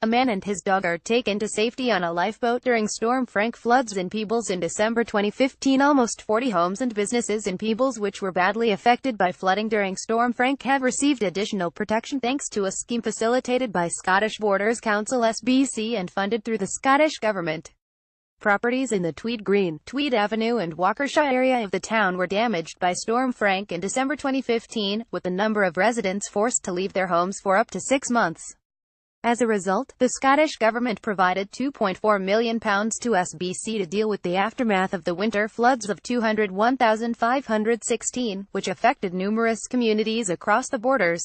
A man and his dog are taken to safety on a lifeboat during Storm Frank floods in Peebles in December 2015. Almost 40 homes and businesses in Peebles which were badly affected by flooding during Storm Frank have received additional protection thanks to a scheme facilitated by Scottish Borders Council (SBC) and funded through the Scottish Government. Properties in the Tweed Green, Tweed Avenue and Walkershire area of the town were damaged by Storm Frank in December 2015, with the number of residents forced to leave their homes for up to 6 months. As a result, the Scottish Government provided £2.4 million to SBC to deal with the aftermath of the winter floods of 201,516, which affected numerous communities across the borders.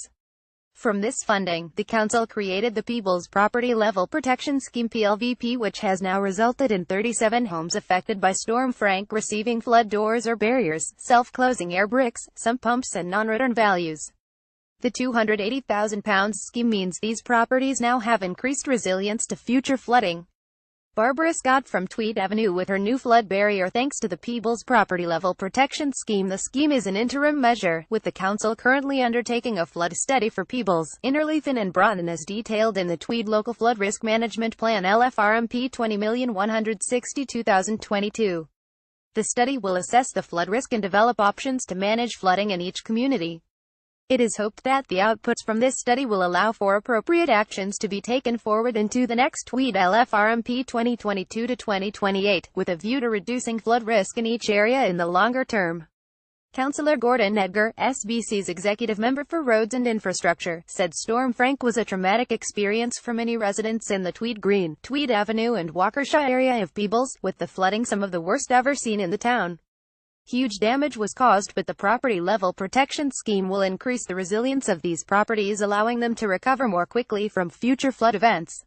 From this funding, the council created the Peebles Property Level Protection Scheme (PLVP), which has now resulted in 37 homes affected by Storm Frank receiving flood doors or barriers, self-closing air bricks, sump pumps and non-return values. The £280,000 scheme means these properties now have increased resilience to future flooding. Barbara Scott from Tweed Avenue with her new flood barrier thanks to the Peebles Property Level Protection Scheme. The scheme is an interim measure, with the council currently undertaking a flood study for Peebles, Innerleithen and Broughton as detailed in the Tweed Local Flood Risk Management Plan LFRMP 20,162,022. The study will assess the flood risk and develop options to manage flooding in each community. It is hoped that the outputs from this study will allow for appropriate actions to be taken forward into the next Tweed LFRMP 2022-2028, with a view to reducing flood risk in each area in the longer term. Councillor Gordon Edgar, SBC's executive member for Roads and Infrastructure, said Storm Frank was a traumatic experience for many residents in the Tweed Green, Tweed Avenue and Walkershire area of Peebles, with the flooding some of the worst ever seen in the town. Huge damage was caused, but the Property Level Protection Scheme will increase the resilience of these properties, allowing them to recover more quickly from future flood events.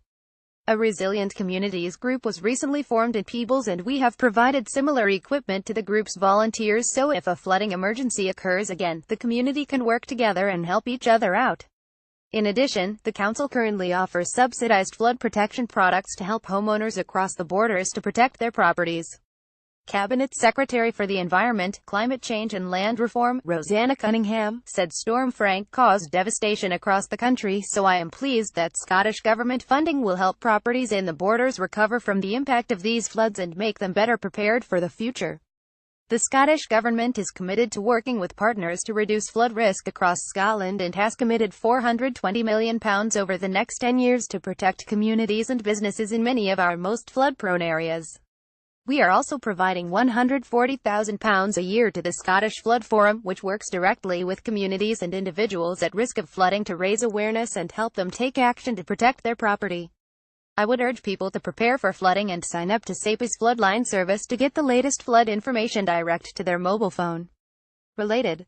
A Resilient Communities group was recently formed in Peebles and we have provided similar equipment to the group's volunteers so if a flooding emergency occurs again, the community can work together and help each other out. In addition, the council currently offers subsidized flood protection products to help homeowners across the borders to protect their properties. Cabinet Secretary for the Environment, Climate Change and Land Reform, Rosanna Cunningham, said Storm Frank caused devastation across the country, so I am pleased that Scottish Government funding will help properties in the borders recover from the impact of these floods and make them better prepared for the future. The Scottish Government is committed to working with partners to reduce flood risk across Scotland and has committed £420 million over the next 10 years to protect communities and businesses in many of our most flood-prone areas. We are also providing £140,000 a year to the Scottish Flood Forum, which works directly with communities and individuals at risk of flooding to raise awareness and help them take action to protect their property. I would urge people to prepare for flooding and sign up to SAPI's Floodline service to get the latest flood information direct to their mobile phone. Related